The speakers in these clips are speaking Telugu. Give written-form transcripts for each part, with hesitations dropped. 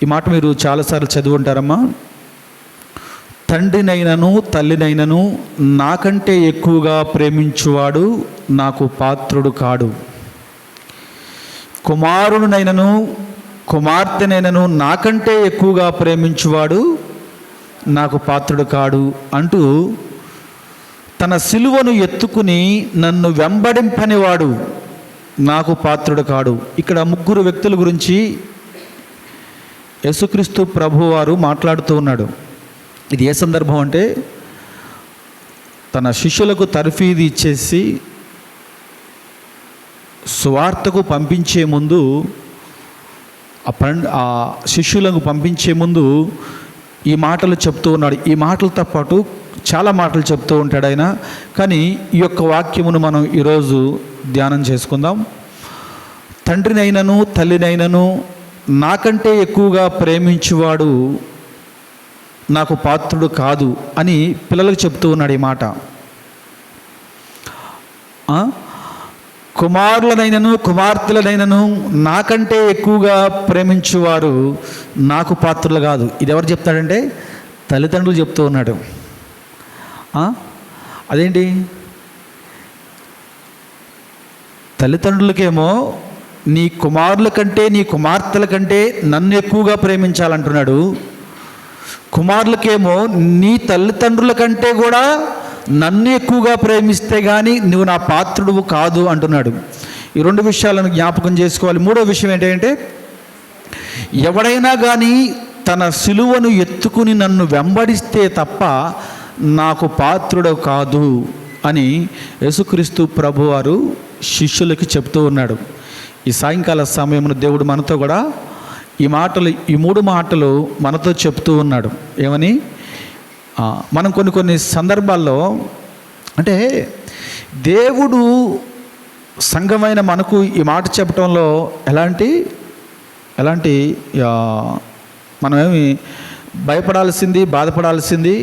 ఈ మాట మీరు చాలాసార్లు చదివి ఉంటారమ్మా. తండ్రినైనను తల్లినైనను నాకంటే ఎక్కువగా ప్రేమించువాడు నాకు పాత్రుడు కాడు. కుమారుడునైనను కుమార్తెనైనను నాకంటే ఎక్కువగా ప్రేమించువాడు నాకు పాత్రుడు కాడు అంటూ, తన సిలువను ఎత్తుకుని నన్ను వెంబడింపనివాడు నాకు పాత్రుడు కాడు. ఇక్కడ ముగ్గురు వ్యక్తుల గురించి యేసుక్రీస్తు ప్రభువారు మాట్లాడుతూ ఉన్నాడు. ఇది ఏ సందర్భం అంటే, తన శిష్యులకు తర్ఫీదు ఇచ్చేసి సువార్తకు పంపించే ముందు, ఆ శిష్యులకు పంపించే ముందు ఈ మాటలు చెప్తూ ఉన్నాడు. ఈ మాటలతో పాటు చాలా మాటలు చెప్తూ ఉంటాడు ఆయన. కానీ ఈ యొక్క వాక్యమును మనం ఈరోజు ధ్యానం చేసుకుందాం. తండ్రినైనను తల్లినైనను నాకంటే ఎక్కువగా ప్రేమించువాడు నాకు పాత్రుడు కాదు అని పిల్లలకు చెప్తూ ఉన్నాడు ఈ మాట. కుమారులనైనను కుమార్తెలనైనను నాకంటే ఎక్కువగా ప్రేమించువారు నాకు పాత్రులు కాదు. ఇది ఎవరు చెప్తాడంటే తల్లిదండ్రులు చెప్తూ ఉన్నాడు. అదేంటి, తల్లిదండ్రులకేమో నీ కుమారుల కంటే నీ కుమార్తెల కంటే నన్ను ఎక్కువగా ప్రేమించాలంటున్నాడు. కుమారులకేమో నీ తల్లిదండ్రుల కంటే కూడా నన్ను ఎక్కువగా ప్రేమిస్తే కానీ నువ్వు నా పాత్రుడు కాదు అంటున్నాడు. ఈ రెండు విషయాలను జ్ఞాపకం చేసుకోవాలి. మూడో విషయం ఏంటంటే, ఎవడైనా కానీ తన సిలువను ఎత్తుకుని నన్ను వెంబడిస్తే తప్ప నాకు పాత్రుడు కాదు అని యేసుక్రీస్తు ప్రభువారు శిష్యులకి చెప్తూ ఉన్నాడు. ఈ సాయంకాల సమయంలో దేవుడు మనతో కూడా ఈ మూడు మాటలు మనతో చెప్తూ ఉన్నాడు. ఏమని? మనం కొన్ని సందర్భాల్లో, అంటే దేవుడు సంఘమైన మనకు ఈ మాట చెప్పడంలో ఎలాంటి మనమేమి భయపడాల్సింది, బాధపడాల్సింది,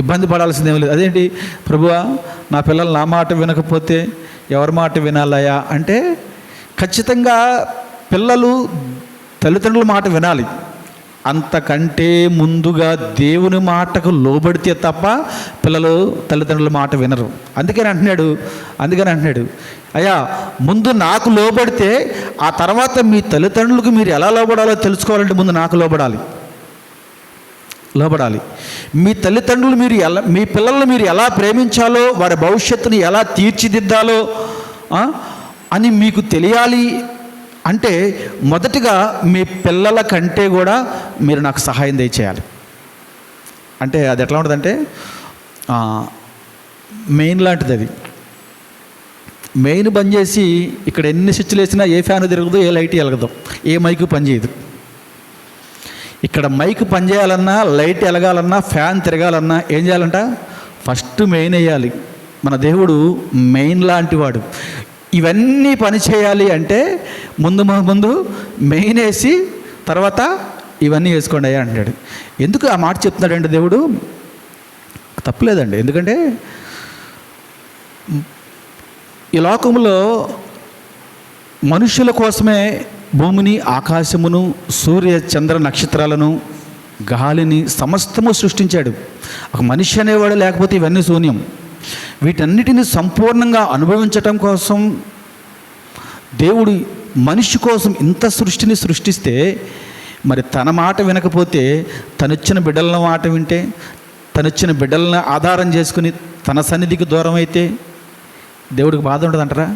ఇబ్బంది పడాల్సింది ఏమి లేదు. అదేంటి ప్రభువా, నా పిల్లలు నా మాట వినకపోతే ఎవరి మాట వినాలయా అంటే, ఖచ్చితంగా పిల్లలు తల్లిదండ్రుల మాట వినాలి. అంతకంటే ముందుగా దేవుని మాటకు లోబడితే తప్ప పిల్లలు తల్లిదండ్రుల మాట వినరు. అందుకని అంటున్నాడు అయ్యా, ముందు నాకు లోబడితే ఆ తర్వాత మీ తల్లిదండ్రులకు మీరు ఎలా లోబడాలో తెలుసుకోవాలంటే ముందు నాకు లోబడాలి. మీ తల్లిదండ్రులు మీ పిల్లలను మీరు ఎలా ప్రేమించాలో, వారి భవిష్యత్తుని ఎలా తీర్చిదిద్దాలో అని మీకు తెలియాలి అంటే మొదటిగా మీ పిల్లల కంటే కూడా మీరు నాకు సహాయం దయచేయాలి. అంటే అది ఎట్లా ఉంటుందంటే, మెయిన్ లాంటిది. అది మెయిన్ బంద్ చేసి ఇక్కడ ఎన్ని స్విచ్లు వేసినా ఏ ఫ్యాన్ తిరగదు, ఏ లైట్ వెలగదు, ఏ మైకు పనిచేయదు. ఇక్కడ మైక్ పనిచేయాలన్నా, లైట్ వెలగాలన్నా, ఫ్యాన్ తిరగాలన్నా ఏం చేయాలంట? ఫస్ట్ మెయిన్ వేయాలి. మన దేవుడు మెయిన్ లాంటి వాడు. ఇవన్నీ పని చేయాలి అంటే ముందు మెయిన్ వేసి తర్వాత ఇవన్నీ వేసుకోండి అయ్యా అంటాడు. ఎందుకు ఆ మాట చెప్తున్నాడంటే దేవుడు? తప్పులేదండి. ఎందుకంటే ఈ లోకంలో మనుషుల కోసమే భూమిని, ఆకాశమును, సూర్య చంద్ర నక్షత్రాలను, గాలిని, సమస్తము సృష్టించాడు. ఒక మనిషి అనేవాడు లేకపోతే ఇవన్నీ శూన్యం. వీటన్నిటిని సంపూర్ణంగా అనుభవించటం కోసం దేవుడు మనిషి కోసం ఇంత సృష్టిని సృష్టిస్తే, మరి తన మాట వినకపోతే, తనొచ్చిన బిడ్డల మాట వింటే, తనొచ్చిన బిడ్డలను ఆధారం చేసుకుని తన సన్నిధికి దూరం అయితే దేవుడికి బాధ ఉండదంటారా?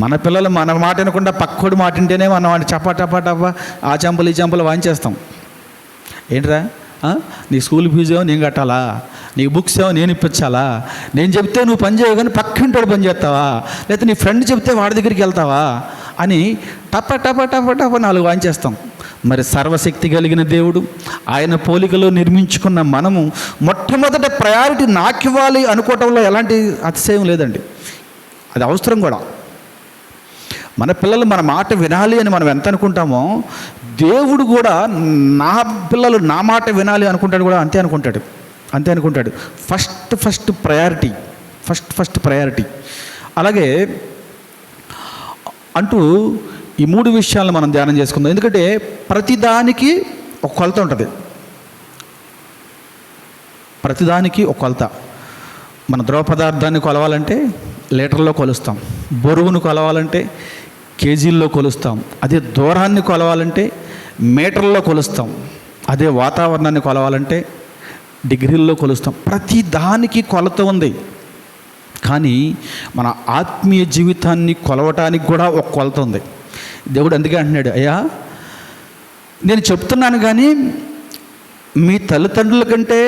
మన పిల్లలు మన మాట వినకుండా పక్కోడి మాట వింటేనే మనం వాడిని టపా ఆ చెంపలు ఈ చెంపలు వాయించేస్తాం. ఏంట్రా, నీ స్కూల్ ఫీజు ఏమో నేను కట్టాలా, నీ బుక్స్ ఏమో నేను ఇప్పించాలా, నేను చెప్తే నువ్వు పని చేయవు కానీ పక్కింటోడు పని చేస్తావా, లేకపోతే నీ ఫ్రెండ్ చెప్తే వాడి దగ్గరికి వెళ్తావా అని టప నాలుగు వాయించేస్తాం. మరి సర్వశక్తి కలిగిన దేవుడు, ఆయన పోలికలో నిర్మించుకున్న మనము మొట్టమొదట ప్రయారిటీ నాకివ్వాలి అనుకోవటంలో ఎలాంటి అతిశయం లేదండి. అది అవసరం కూడా. మన పిల్లలు మన మాట వినాలి అని మనం ఎంత అనుకుంటామో, దేవుడు కూడా నా పిల్లలు నా మాట వినాలి అనుకుంటాడు కూడా. అంతే అనుకుంటాడు. First priority. అలాగే అంటూ ఈ 3 విషయాలను మనం ధ్యానం చేసుకుందాం. ఎందుకంటే ప్రతిదానికి ఒక కొలత ఉంటుంది. ప్రతిదానికి ఒక కొలత. మన ద్రవ పదార్థాన్ని కొలవాలంటే లీటర్లో కొలుస్తాం, బరువును కొలవాలంటే కేజీల్లో కొలుస్తాం, అదే దూరాన్ని కొలవాలంటే మీటర్లో కొలుస్తాం, అదే వాతావరణాన్ని కొలవాలంటే డిగ్రీల్లో కొలుస్తాం. ప్రతి దానికి కొలత ఉంది. కానీ మన ఆత్మీయ జీవితాన్ని కొలవటానికి కూడా ఒక కొలత ఉంది. దేవుడు అందుకే అంటున్నాడు, అయ్యా నేను చెప్తున్నాను కానీ మీ తల్లిదండ్రుల కంటే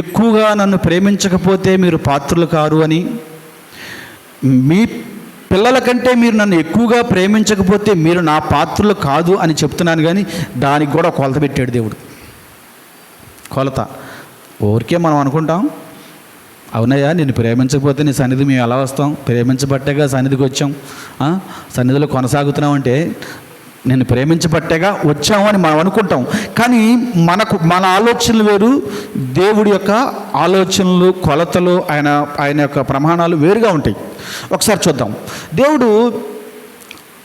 ఎక్కువగా నన్ను ప్రేమించకపోతే మీరు పాత్రులు కారు అని, మీ పిల్లల కంటే మీరు నన్ను ఎక్కువగా ప్రేమించకపోతే మీరు నా పాత్రులు కాదు అని చెప్తున్నాను. కానీ దానికి కూడా కొలత పెట్టాడు దేవుడు. కొలత ఊరికే మనం అనుకుంటాం, అవునయ్యా నేను ప్రేమించకపోతే నీ సన్నిధి మేము ఎలా వస్తాం, ప్రేమించబట్టేగా సన్నిధికి వచ్చాం, సన్నిధిలో కొనసాగుతున్నాం అంటే నేను ప్రేమించబట్టేగా వచ్చాము అని మనం అనుకుంటాం. కానీ మన ఆలోచనలు వేరు, దేవుడి యొక్క ఆలోచనలు, కొలతలు, ఆయన యొక్క ప్రమాణాలు వేరుగా ఉంటాయి. ఒకసారి చూద్దాం. దేవుడు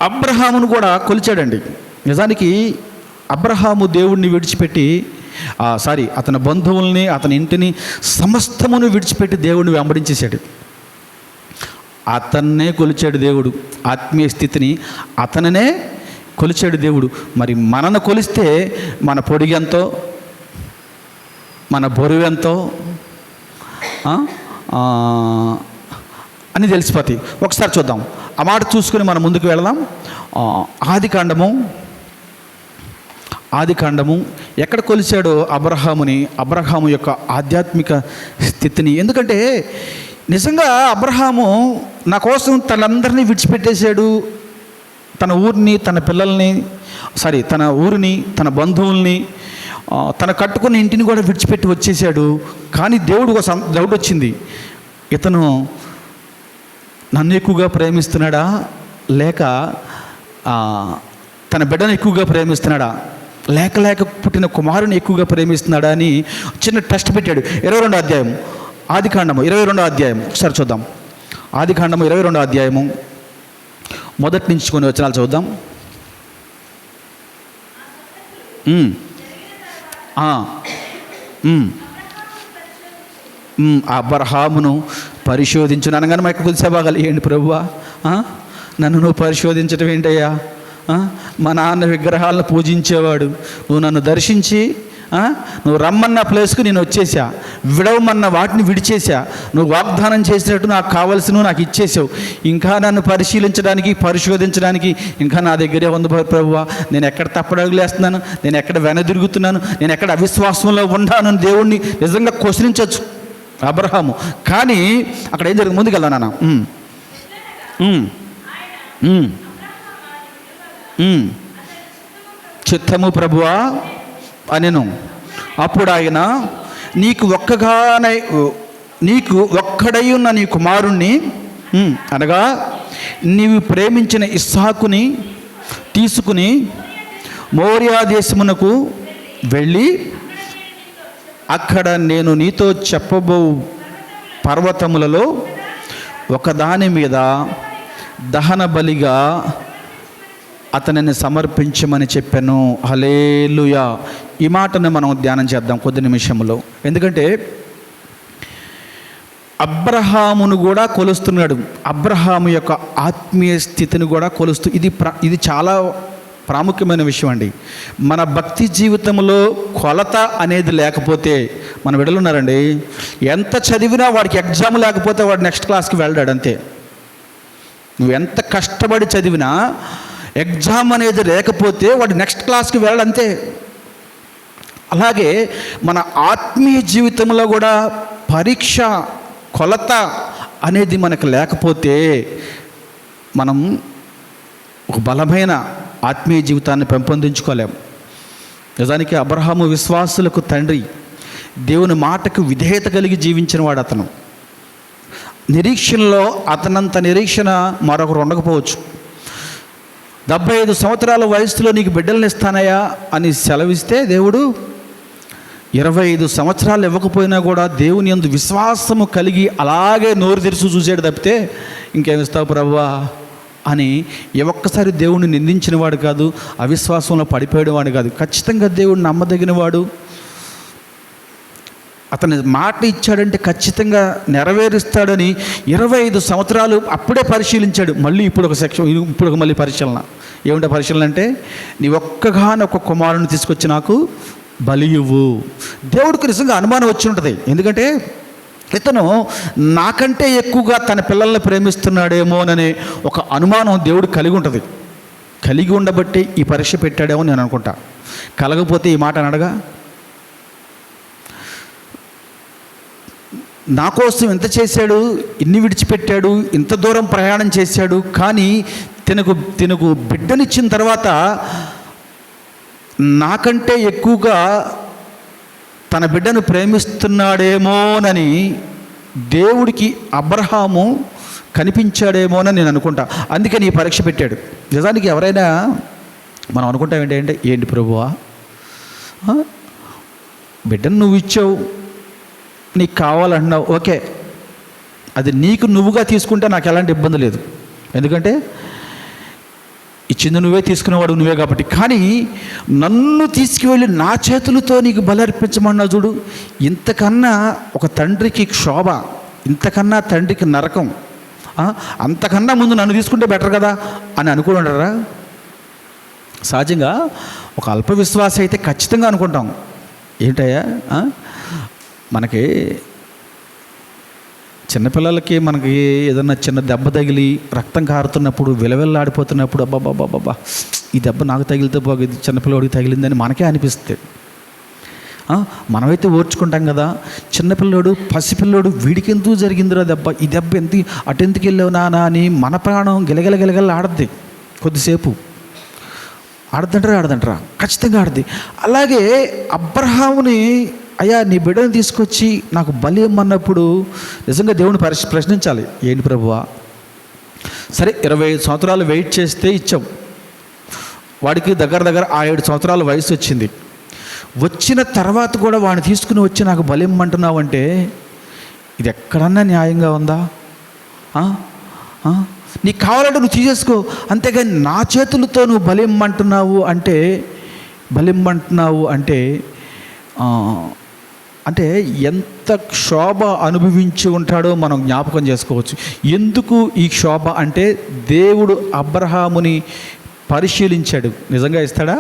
అబ్రహామును కూడా కొలిచాడండి. నిజానికి అబ్రహాము దేవుడిని విడిచిపెట్టి అతని బంధువుల్ని, అతని ఇంటిని, సమస్తమును విడిచిపెట్టి దేవుడిని వెంబడించేశాడు. అతన్నే కొలిచాడు దేవుడు. ఆత్మీయ స్థితిని అతననే కొలిచాడు దేవుడు. మరి మనను కొలిస్తే మన పొడిగెంతో, మన బరువెంతో అని తెలిసిపోతాయి. ఒకసారి చూద్దాం. ఆ మాట చూసుకుని మనం ముందుకు వెళదాం. ఆది కాండము ఎక్కడ కొలిచాడో అబ్రహాము యొక్క ఆధ్యాత్మిక స్థితిని. ఎందుకంటే నిజంగా అబ్రహాము నా కోసం తనందరినీ విడిచిపెట్టేశాడు. తన ఊరిని, తన పిల్లల్ని, తన ఊరిని, తన బంధువుల్ని, తన కట్టుకున్న ఇంటిని కూడా విడిచిపెట్టి వచ్చేసాడు. కానీ దేవుడు ఒక డౌట్ వచ్చింది, ఇతను నన్ను ఎక్కువగా ప్రేమిస్తున్నాడా, లేక తన బిడ్డను ఎక్కువగా ప్రేమిస్తున్నాడా, లేక పుట్టిన కుమారుని ఎక్కువగా ప్రేమిస్తున్నాడా అని చిన్న టెస్ట్ పెట్టాడు. 22వ అధ్యాయం ఆదికాండము 22వ అధ్యాయం ఒకసారి చూద్దాం. ఆదికాండము 22వ అధ్యాయము మొదటి నుంచి కొన్ని వచనాలు చూద్దాం. అబ్రహామును పరిశోధించును అనగానే మాకు కొలిసే భాగాలు ఏంటి ప్రభువా, నన్ను నువ్వు పరిశోధించడం ఏంటయ్యా, మా నాన్న విగ్రహాలను పూజించేవాడు, నువ్వు నన్ను దర్శించి నువ్వు రమ్మన్న ప్లేస్కు నేను వచ్చేసా, విడవమన్న వాటిని విడిచేసా, నువ్వు వాగ్దానం చేసినట్టు నాకు కావలసినవి నాకు ఇచ్చేసావు, ఇంకా నన్ను పరిశోధించడానికి ఇంకా నా దగ్గరే ఉంది ప్రభువా. నేను ఎక్కడ తప్పడగులేస్తున్నాను, నేను ఎక్కడ వెనదిరుగుతున్నాను, నేను ఎక్కడ అవిశ్వాసంలో ఉన్నాను దేవుణ్ణి నిజంగా క్వశ్చనించవచ్చు అబ్రహాము. కానీ అక్కడ ఏం జరిగింది, ముందుకు వెళ్దాం నాన్న. చిత్తము ప్రభువా అనెను. అప్పుడు ఆయన, నీకు ఒక్కడై ఉన్న నీ కుమారుణ్ణి, అనగా నీవు ప్రేమించిన ఇస్సాకుని తీసుకుని మోరియా దేశమునకు వెళ్ళి అక్కడ నేను నీతో చెప్పబో పర్వతములలో ఒకదాని మీద దహన బలిగా అతనిని సమర్పించమని చెప్పాను. హల్లెలూయా. ఈ మాటను మనం ధ్యానం చేద్దాం కొద్ది నిమిషంలో. ఎందుకంటే అబ్రహామును కూడా కొలుస్తున్నాడు, అబ్రహాము యొక్క ఆత్మీయ స్థితిని కూడా కొలుస్తూ, ఇది చాలా ప్రాముఖ్యమైన విషయం అండి. మన భక్తి జీవితంలో కొలత అనేది లేకపోతే, మన బిడ్డలున్నారండి, ఎంత చదివినా వాడికి ఎగ్జామ్ లేకపోతే వాడు నెక్స్ట్ క్లాస్కి వెళ్ళాడు అంతే. నువ్వు ఎంత కష్టపడి చదివినా ఎగ్జామ్ అనేది లేకపోతే వాడు నెక్స్ట్ క్లాస్కి వెళ్ళాలంతే. అలాగే మన ఆత్మీయ జీవితంలో కూడా పరీక్ష, కొలత అనేది మనకు లేకపోతే మనం ఒక బలమైన ఆత్మీయ జీవితాన్ని పెంపొందించుకోలేము. నిజానికి అబ్రహాము విశ్వాసులకు తండ్రి, దేవుని మాటకు విధేయత కలిగి జీవించిన వాడు అతను. నిరీక్షణలో అతనంత నిరీక్షణ మరొకరు ఉండకపోవచ్చు. 75 సంవత్సరాల వయసులో నీకు బిడ్డలను ఇస్తానయా అని సెలవిస్తే దేవుడు 25 సంవత్సరాలు ఇవ్వకపోయినా కూడా దేవుని యందు విశ్వాసము కలిగి అలాగే నోరు తెరిచి చూసాడు తప్పితే ఇంకేమిస్తావు ప్రభువా అని ఏ ఒక్కసారి దేవుణ్ణి నిందించిన వాడు కాదు, అవిశ్వాసంలో పడిపోయేవాడు వాడు కాదు. ఖచ్చితంగా దేవుడు నమ్మదగిన వాడు. అతని మాట ఇచ్చాడంటే ఖచ్చితంగా నెరవేరుస్తాడని 25 సంవత్సరాలు అప్పుడే పరిశీలించాడు. మళ్ళీ ఇప్పుడు మళ్ళీ పరిశీలన. ఏమిటో పరిశీలన అంటే, నీ ఒక్కగానొక్క కుమారుని తీసుకొచ్చి నాకు బలి ఇవ్వు. దేవుడికి నిజంగా అనుమానం వచ్చి ఉంటుంది. ఎందుకంటే ఇతను నాకంటే ఎక్కువగా తన పిల్లల్ని ప్రేమిస్తున్నాడేమోననే ఒక అనుమానం దేవుడు కలిగి ఉంటుంది. కలిగి ఉండబట్టి ఈ పరీక్ష పెట్టాడేమో నేను అనుకుంటా. కలగపోతే ఈ మాట అనడగా, నా కోసం ఎంత చేశాడు, ఇన్ని విడిచిపెట్టాడు, ఇంత దూరం ప్రయాణం చేశాడు, కానీ తినకు బిడ్డనిచ్చిన తర్వాత నాకంటే ఎక్కువగా తన బిడ్డను ప్రేమిస్తున్నాడేమోనని దేవుడికి అబ్రహాము కనిపించాడేమోనని నేను అనుకుంటా. అందుకని ఈ పరీక్ష పెట్టాడు. నిజానికి ఎవరైనా మనం అనుకుంటాం ఏంటంటే, ఏంటి ప్రభువా, బిడ్డను నువ్వు ఇచ్చావు, నీకు కావాలంటున్నావు, ఓకే, అది నీకు నువ్వుగా తీసుకుంటే నాకు ఎలాంటి ఇబ్బంది లేదు. ఎందుకంటే ఇచ్చింది నువ్వే, తీసుకునేవాడు నువ్వే కాబట్టి. కానీ నన్ను తీసుకువెళ్ళి నా చేతులతో నీకు బలి అర్పించమన్నా చూడు, ఇంతకన్నా ఒక తండ్రికి క్షోభ, ఇంతకన్నా తండ్రికి నరకం, అంతకన్నా ముందు నన్ను తీసుకుంటే బెటర్ కదా అని అనుకుంటారా? సహజంగా ఒక అల్ప విశ్వాస అయితే ఖచ్చితంగా అనుకుంటాం. ఏంటయ్యా, మనకి చిన్నపిల్లలకి మనకి ఏదన్నా చిన్న దెబ్బ తగిలి రక్తం కారుతున్నప్పుడు, విలవిల్లాడిపోతున్నప్పుడు, అబ్బాబ్బాబ్బా ఈ దెబ్బ నాకు తగిలితే బాగుంది, చిన్నపిల్లవాడికి తగిలిందని మనకే అనిపిస్తుంది. మనమైతే ఓర్చుకుంటాం కదా. చిన్నపిల్లోడు, పసిపిల్లోడు, వీడికి ఎందుకు జరిగిందిరా దెబ్బ, ఈ దెబ్బ అటెందుకు వెళ్ళావు నానా అని మన ప్రాణం గిలగిల ఆడద్ది. కొద్దిసేపు ఆడదంటారా ఖచ్చితంగా ఆడద్ది. అలాగే అబ్రహాముని, అయ్యా నీ బిడ్డను తీసుకొచ్చి నాకు బలి ఇమ్మన్నప్పుడు నిజంగా దేవుని ప్రశ్నించాలి. ఏంటి ప్రభువా, సరే 25 సంవత్సరాలు వెయిట్ చేస్తే ఇచ్చాం, వాడికి దగ్గర 7 సంవత్సరాల వయసు వచ్చింది. వచ్చిన తర్వాత కూడా వాడిని తీసుకుని వచ్చి నాకు బలి ఇమ్మంటున్నావు అంటే ఇది ఎక్కడన్నా న్యాయంగా ఉందా? నీకు కావాలంటే నువ్వు తీసేసుకో, అంతేగాని నా చేతులతో నువ్వు బలి ఇమ్మంటున్నావు అంటే ఎంత క్షోభ అనుభవించి ఉంటాడో మనం జ్ఞాపకం చేసుకోవచ్చు. ఎందుకు ఈ క్షోభ అంటే, దేవుడు అబ్రహాముని పరిశీలించాడు. నిజంగా ఇస్తాడా?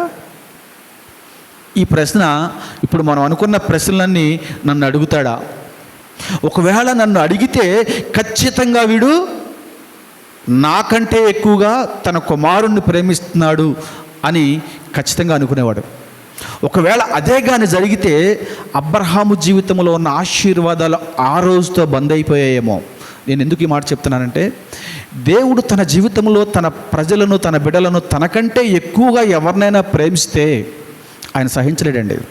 ఈ ప్రశ్న ఇప్పుడు మనం అనుకున్న ప్రశ్నలన్నీ నన్ను అడుగుతాడా? ఒకవేళ నన్ను అడిగితే ఖచ్చితంగా వీడు నాకంటే ఎక్కువగా తన కుమారుణ్ణి ప్రేమిస్తున్నాడు అని ఖచ్చితంగా అనుకునేవాడు. ఒకవేళ అదే కానీ జరిగితే అబ్రహాము జీవితంలో ఉన్న ఆశీర్వాదాలు ఆ రోజుతో బంద్ అయిపోయాయేమో. నేను ఎందుకు ఈ మాట చెప్తున్నానంటే, దేవుడు తన జీవితంలో తన ప్రజలను, తన బిడ్డలను తనకంటే ఎక్కువగా ఎవరినైనా ప్రేమిస్తే ఆయన సహించలేడు.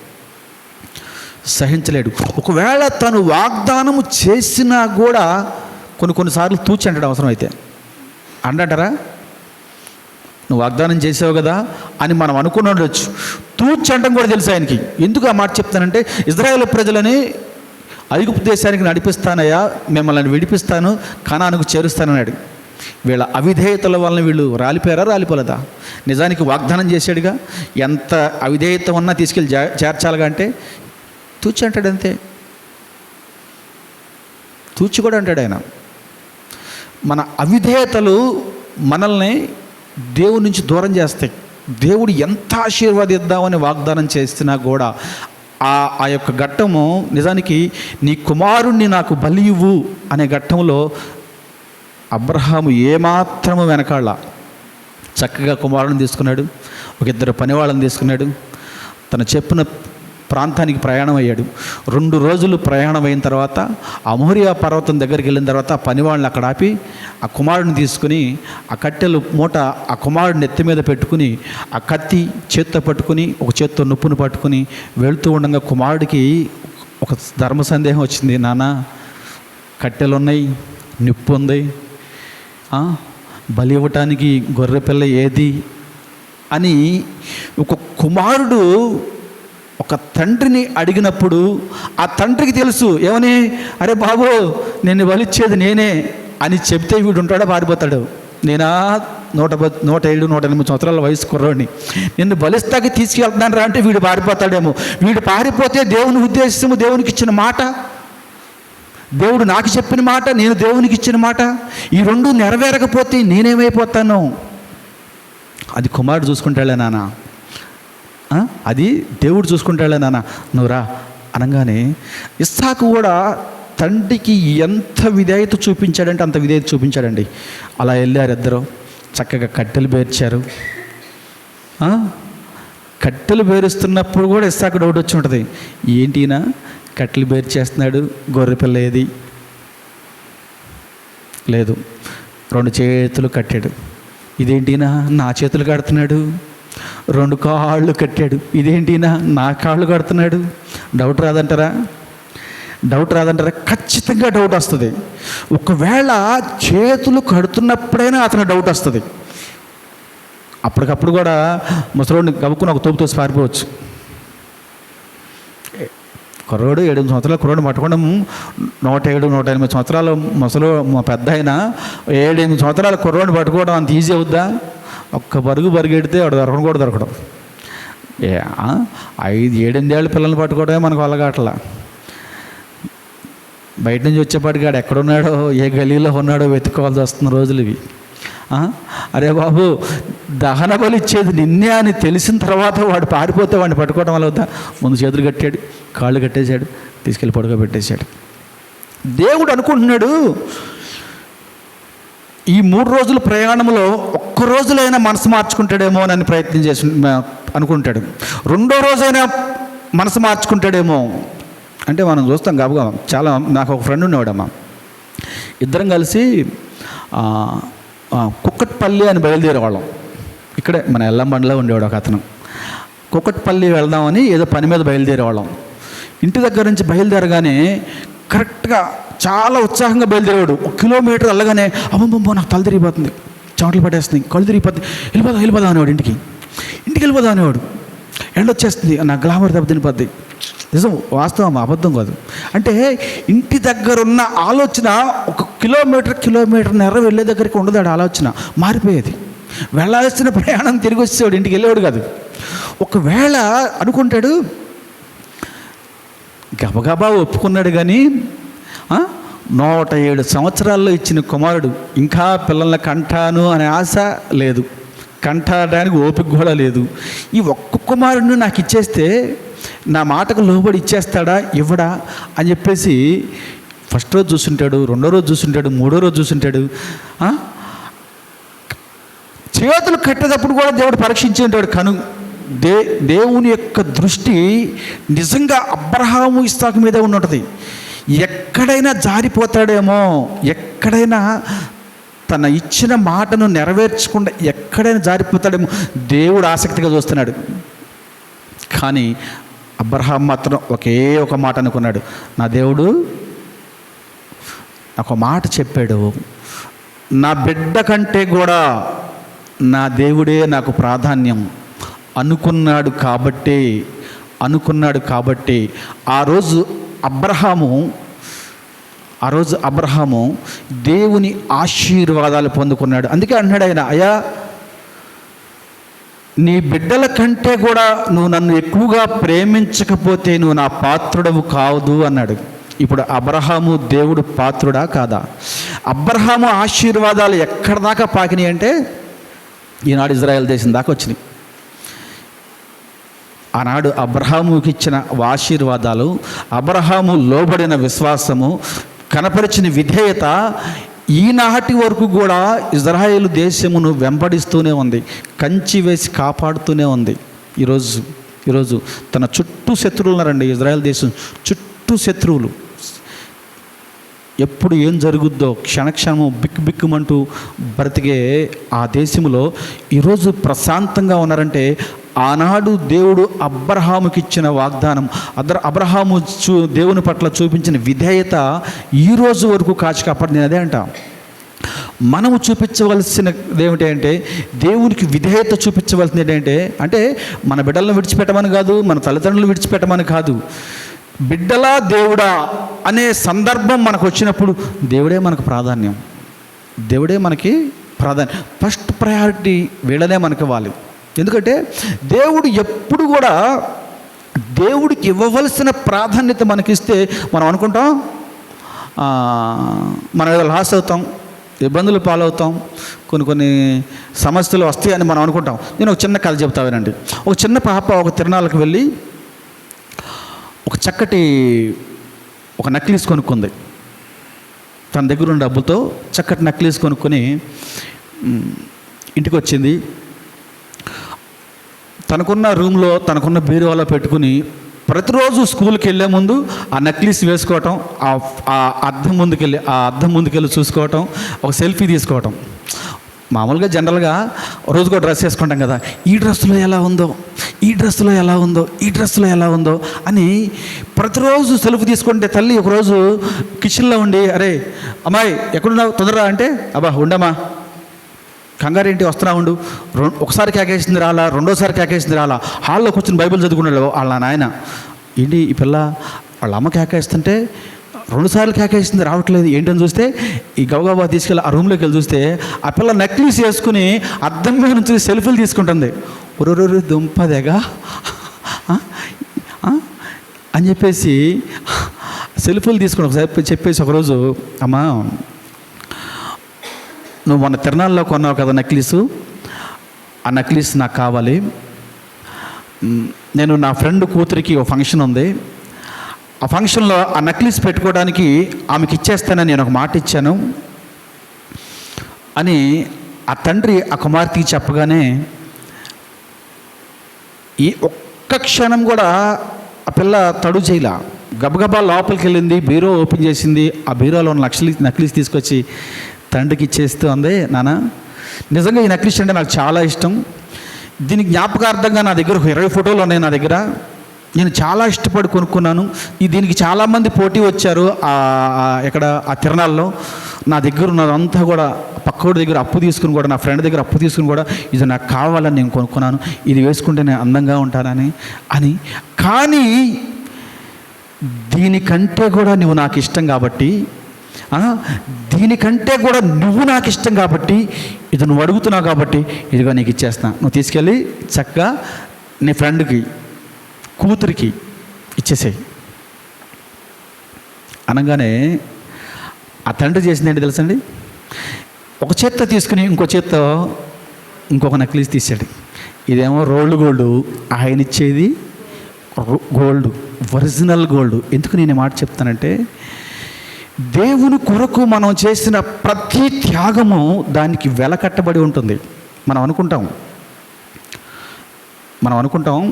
ఒకవేళ తను వాగ్దానము చేసినా కూడా కొన్నిసార్లు తూచి అంటాడు. అవసరం అయితే అంటారా, నువ్వు వాగ్దానం చేసావు కదా అని మనం అనుకుని ఉండొచ్చు. తూచి అంటం కూడా తెలుసు ఆయనకి. ఎందుకు ఆ మాట చెప్తానంటే, ఇజ్రాయేల్ ప్రజలని ఐగుప్తు దేశానికి నడిపిస్తానయ్యా, మిమ్మల్ని విడిపిస్తాను, కనానుకు చేరుస్తానన్నాడు. వీళ్ళ అవిధేయతల వలన వీళ్ళు రాలిపోలేదా? నిజానికి వాగ్దానం చేశాడుగా, ఎంత అవిధేయత ఉన్నా తీసుకెళ్ళి చేర్చాలిగా అంటే తూచి అంటాడు. అంతే, తూచి కూడా అంటాడు ఆయన. మన అవిధేయతలు మనల్ని దేవుడి నుంచి దూరం చేస్తాయి. దేవుడు ఎంత ఆశీర్వాదిద్దామని వాగ్దానం చేసినా కూడా ఆ యొక్క ఘట్టము నిజానికి నీ కుమారుణ్ణి నాకు బలి ఇవ్వు అనే ఘట్టంలో అబ్రహాము ఏమాత్రము వెనకాళ్ళ చక్కగా కుమారుని తీసుకున్నాడు. ఒక 2 పనివాళ్ళని తీసుకున్నాడు. తను చెప్పిన ప్రాంతానికి ప్రయాణం అయ్యాడు. 2 రోజులు ప్రయాణం అయిన తర్వాత అమోరియా పర్వతం దగ్గరికి వెళ్ళిన తర్వాత ఆ పనివాళ్ళని అక్కడ ఆపి ఆ కుమారుడిని తీసుకుని ఆ కట్టెలు మూట ఆ కుమారుడిని ఎత్తి మీద పెట్టుకుని ఆ కత్తి చేత్తో పట్టుకుని ఒక చేత్తో నొప్పును పట్టుకుని వెళుతూ ఉండగా కుమారుడికి ఒక ధర్మ సందేహం వచ్చింది. నాన్న, కట్టెలు ఉన్నాయి, నిప్పు ఉంది, బలి ఇవ్వటానికి గొర్రెపిల్ల ఏది అని ఒక కుమారుడు ఒక తండ్రిని అడిగినప్పుడు ఆ తండ్రికి తెలుసు ఏమని, అరే బాబు నిన్ను బలిచ్చేది నేనే అని చెప్తే వీడు ఉంటాడా, పారిపోతాడు. నేనా 107, 108 సంవత్సరాల వయసు కుర్రోడిని నిన్ను బలిస్తాకి తీసుకెళ్తున్నాను రా అంటే వీడు పారిపోతాడేమో. వీడు పారిపోతే దేవుని ఉద్దేశము, దేవునికి ఇచ్చిన మాట, దేవుడు నాకు చెప్పిన మాట, నేను దేవునికి ఇచ్చిన మాట, ఈ రెండు నెరవేరకపోతే నేనేమైపోతాను? అది కుమారుడు చూసుకుంటాడే నాన్న, అది దేవుడు చూసుకుంటాడే నాన్న, నువ్వు రా అనగానే ఇస్సాకు కూడా తండ్రికి ఎంత విధేయత చూపించాడంటే అంత విధేయత చూపించాడండి. అలా వెళ్ళారు ఇద్దరు, చక్కగా కట్టెలు పేర్చారు. కట్టెలు పేరుస్తున్నప్పుడు కూడా ఇస్సాకు డౌట్ వచ్చి ఉంటుంది, ఏంటినా కట్టెలు పేర్చేస్తున్నాడు, గొర్రెపిల్ల ఏది లేదు, 2 చేతులు కట్టాడు, ఇదేంటినా నా చేతులు కడుతున్నాడు, 2 కాళ్ళు కట్టాడు, ఇదేంటినా నా కాళ్ళు కడుతున్నాడు. డౌట్ రాదంటారా? ఖచ్చితంగా డౌట్ వస్తుంది. ఒకవేళ చేతులు కడుతున్నప్పుడైనా అతను డౌట్ వస్తుంది. అప్పటికప్పుడు కూడా ముసలోడిని గబుక్కుని ఒక తోపు తోసి పారిపోవచ్చు. కుర్రోడు 7 సంవత్సరాల కుర్రోడు పట్టుకోవడం, 107, 108 సంవత్సరాల మా పెద్ద అయినా 7-8 సంవత్సరాల కుర్రోడిని పట్టుకోవడం అంత ఈజీ అవుద్దా? ఒక్క పరిగెడితే వాడు దొరకడం. 5-8 ఏళ్ళ పిల్లల్ని పట్టుకోవడమే మనకు వల్లగాట్లా. బయట నుంచి వచ్చేపాటికి వాడు ఎక్కడున్నాడో, ఏ గలీలో ఉన్నాడో వెతుక్కోవాల్సి వస్తున్న రోజులు ఇవి. అరే బాబు, దహన బలి ఇచ్చేది నిన్నే అని తెలిసిన తర్వాత వాడు పారిపోతే వాడిని పట్టుకోవడం వల్ల వద్దా? ముందు చేతులు కట్టాడు, కాళ్ళు కట్టేశాడు, తీసుకెళ్ళి పడుకోబెట్టేశాడు. దేవుడు అనుకుంటున్నాడు, ఈ 3 రోజుల ప్రయాణంలో ఒక్క రోజులైనా మనసు మార్చుకుంటాడేమో అని ప్రయత్నం చేసి అనుకుంటాడు. 2వ రోజైనా మనసు మార్చుకుంటాడేమో అంటే మనం చూస్తాం కాబుగా. చాలా, నాకు ఒక ఫ్రెండ్ ఉండేవాడమ్మా, ఇద్దరం కలిసి కుక్కట్పల్లి అని బయలుదేరేవాళ్ళం. ఇక్కడే మన ఎల్లంబండిలో ఉండేవాడు ఒక అతను. కుక్కట్పల్లి వెళ్దామని ఏదో పని మీద బయలుదేరేవాళ్ళం. ఇంటి దగ్గర నుంచి బయలుదేరగానే కరెక్ట్గా చాలా ఉత్సాహంగా బయలుదేరేవాడు. 1 కిలోమీటర్ వెళ్ళగానే అమ్మమ్మో నాకు తల తిరిగిపోతుంది, చెమటలు పట్టేస్తుంది, కళ్ళు తిరిగిపోతుంది, వెళ్ళిపోదాం అనేవాడు. ఇంటికి వెళ్ళిపోదాం అనేవాడు. ఎండ వచ్చేస్తుంది, నా గ్లామర్ దెబ్బతినిపోద్ది. నిజం, వాస్తవం, అబద్ధం కాదు. అంటే ఇంటి దగ్గరున్న ఆలోచన 1 కిలోమీటర్న్నర వెళ్ళే దగ్గరికి ఉండదు. ఆలోచన మారిపోయేది. వెళ్ళాల్సిన ప్రయాణం తిరిగి వచ్చేవాడు, ఇంటికి వెళ్ళేవాడు కాదు. ఒకవేళ అనుకుంటాడు, గబగబా ఒప్పుకున్నాడు కానీ 107 సంవత్సరాల్లో ఇచ్చిన కుమారుడు, ఇంకా పిల్లల్ని కంటాను అనే ఆశ లేదు, కంటాడడానికి ఓపిక కూడా లేదు. ఈ ఒక్క కుమారుడిని నాకు ఇచ్చేస్తే నా మాటకు లోబడి ఇచ్చేస్తాడా ఇవ్వడా అని చెప్పేసి ఫస్ట్ రోజు చూసుంటాడు, 2వ రోజు చూసుంటాడు, 3వ రోజు చూసుంటాడు. చేతులు కట్టేటప్పుడు కూడా దేవుడు పరీక్షించి ఉంటాడు. దేవుని యొక్క దృష్టి నిజంగా అబ్రహాము, ఇస్సాకు మీద ఉంటుంది. ఎక్కడైనా జారిపోతాడేమో, ఎక్కడైనా తన ఇచ్చిన మాటను నెరవేర్చకుండా ఎక్కడైనా జారిపోతాడేమో దేవుడు ఆసక్తిగా చూస్తున్నాడు. కానీ అబ్రహాం మాత్రం ఒకే ఒక మాట అనుకున్నాడు, నా దేవుడు ఒక మాట చెప్పాడు, నా బిడ్డ కంటే కూడా నా దేవుడే నాకు ప్రాధాన్యం అనుకున్నాడు. కాబట్టి ఆ రోజు అబ్రహాము దేవుని ఆశీర్వాదాలు పొందుకున్నాడు. అందుకే అన్నాడు ఆయన, అయ్యా నీ బిడ్డల కంటే కూడా నువ్వు నన్ను ఎక్కువగా ప్రేమించకపోతే నువ్వు నా పాత్రుడవు కాదు అన్నాడు. ఇప్పుడు అబ్రహాము దేవుడు పాత్రుడా కాదా? అబ్రహాము ఆశీర్వాదాలు ఎక్కడి దాకా పాకినాయి అంటే ఈనాడు ఇజ్రాయెల్ దేశం దాకా వచ్చినాయి. ఆనాడు అబ్రహాముకి ఇచ్చిన ఆశీర్వాదాలు, అబ్రహాము లోబడిన విశ్వాసము, కనపరిచిన విధేయత ఈనాటి వరకు కూడా ఇజ్రాయేలు దేశమును వెంబడిస్తూనే ఉంది, కంచి వేసి కాపాడుతూనే ఉంది. ఈరోజు తన చుట్టూ శత్రువులు ఉన్నారండి. ఇజ్రాయేల్ దేశం చుట్టూ శత్రువులు. ఎప్పుడు ఏం జరుగుద్దో క్షణక్షణము బిక్కుమంటూ బ్రతికే ఆ దేశంలో ఈరోజు ప్రశాంతంగా ఉన్నారంటే ఆనాడు దేవుడు అబ్రహాముకి ఇచ్చిన వాగ్దానం, అబ్రహాము దేవుని పట్ల చూపించిన విధేయత ఈరోజు వరకు కాచి కాపాడు. నేను అదే అంటా, మనము చూపించవలసినది ఏమిటి అంటే దేవునికి విధేయత చూపించవలసింది ఏంటంటే అంటే మన బిడ్డలను విడిచిపెట్టమని కాదు, మన తల్లిదండ్రులు విడిచిపెట్టమని కాదు, బిడ్డలా దేవుడా అనే సందర్భం మనకు వచ్చినప్పుడు దేవుడే మనకు ప్రాధాన్యం, దేవుడే మనకి ఫస్ట్ ప్రయారిటీ వీళ్ళనే మనకి ఇవ్వాలి. ఎందుకంటే దేవుడు ఎప్పుడు కూడా దేవుడికి ఇవ్వవలసిన ప్రాధాన్యత మనకిస్తే మనం అనుకుంటాం మనం ఏదో లాస్ అవుతాం, ఇబ్బందులు పాలవుతాం, కొన్ని సమస్యలు వస్తాయని మనం అనుకుంటాం. నేను ఒక చిన్న కథ చెప్తా వినండి. ఒక చిన్న పాప ఒక తిరునాళ్ళకి వెళ్ళి ఒక చక్కటి ఒక నక్లీస్ కొనుక్కుంది. తన దగ్గర ఉన్న డబ్బులతో చక్కటి నక్లీస్ కొనుక్కొని ఇంటికి వచ్చింది. తనకున్న రూమ్లో తనకున్న బీరువాలో పెట్టుకుని ప్రతిరోజు స్కూల్కి వెళ్ళే ముందు ఆ నక్లీస్ వేసుకోవటం, ఆ అద్దం ముందుకెళ్ళి చూసుకోవటం, ఒక సెల్ఫీ తీసుకోవటం. మామూలుగా జనరల్గా రోజుకో డ్రెస్ వేసుకుంటాం కదా, ఈ డ్రెస్సులో ఎలా ఉందో, ఈ డ్రెస్సులో ఎలా ఉందో, ఈ డ్రెస్సులో ఎలా ఉందో అని ప్రతిరోజు సెల్ఫీ తీసుకుంటే తల్లి ఒకరోజు కిచెన్లో ఉండి, అరే అమ్మాయి ఎక్కడున్నావు, తొందరరా అంటే, అబ్బా ఉండమ్మా, కంగారేంటి, వస్తున్నా ఉండు. ఒకసారి కేకేసింది రాలా, రెండోసారి కేకేసింది రాలా. హాల్లో కూర్చొని బైబిల్ చదువుకున్నాడు వాళ్ళ నాయన. ఏంటి ఈ పిల్ల వాళ్ళ అమ్మ కేకేస్తుంటే రెండుసార్లు కేకేసింది రావట్లేదు ఏంటని చూస్తే ఈ గబగబా తీసుకెళ్ళి ఆ రూమ్లోకి వెళ్ళి చూస్తే ఆ పిల్ల నక్లీస్ వేసుకుని అద్దం మీద నుంచి సెల్ఫీలు తీసుకుంటుంది. ఒరొరు దుంపదేగా అని చెప్పేసి సెల్ఫీలు తీసుకుని ఒకసారి చెప్పేసి ఒకరోజు, అమ్మా నువ్వు మొన్న తిరునాళ్ళలో కొన్నావు కదా నక్లీసు, ఆ నక్లీస్ నాకు కావాలి. నేను నా ఫ్రెండ్ కూతురికి ఒక ఫంక్షన్ ఉంది, ఆ ఫంక్షన్లో ఆ నక్లీస్ పెట్టుకోవడానికి ఆమెకి ఇచ్చేస్తానని నేను ఒక మాట ఇచ్చాను అని ఆ తండ్రి ఆ కుమార్తెకి చెప్పగానే ఈ ఒక్క క్షణం కూడా ఆ పిల్ల తడు చేయలా. గబగబా లోపలికి వెళ్ళింది, బీరో ఓపెన్ చేసింది, ఆ బీరోలో ఉన్న నక్లీస్ తీసుకొచ్చి తండ్రికి ఇచ్చేస్తూ ఉంది, నాన్న నిజంగా ఈ నక్లీస్ అంటే నాకు చాలా ఇష్టం, దీనికి జ్ఞాపకార్థంగా నా దగ్గర 20 ఫోటోలు ఉన్నాయి నా దగ్గర, నేను చాలా ఇష్టపడి కొనుక్కున్నాను, దీనికి చాలామంది పోటీ వచ్చారు ఇక్కడ ఆ తిరునాళ్ళలో, నా దగ్గర ఉన్నదంతా కూడా పక్కోడి దగ్గర అప్పు తీసుకుని కూడా, నా ఫ్రెండ్ దగ్గర అప్పు తీసుకుని కూడా ఇది నాకు కావాలని నేను కొనుక్కున్నాను, ఇది వేసుకుంటే నేను అందంగా ఉంటానని అని. కానీ దీనికంటే కూడా నువ్వు నాకు ఇష్టం కాబట్టి, దీనికంటే కూడా నువ్వు నాకు ఇష్టం కాబట్టి, ఇది నువ్వు అడుగుతున్నావు కాబట్టి ఇదిగో నీకు ఇచ్చేస్తా, నువ్వు తీసుకెళ్ళి చక్కగా నీ ఫ్రెండ్కి కూతురికి ఇచ్చేసేయి అనగానే ఆ తండ్రి చేసింది ఏంటి తెలుసండి, ఒక చేత్తో తీసుకుని ఇంకో చేత్తో ఇంకొక నక్లీస్ తీసాడు. ఇదేమో రోల్డ్ గోల్డ్, ఆయన ఇచ్చేది గోల్డ్, ఒరిజినల్ గోల్డ్. ఎందుకు నేను మాట చెప్తానంటే, దేవుని కొరకు మనం చేసిన ప్రతి త్యాగము దానికి వెల కట్టబడి ఉంటుంది. మనం అనుకుంటాం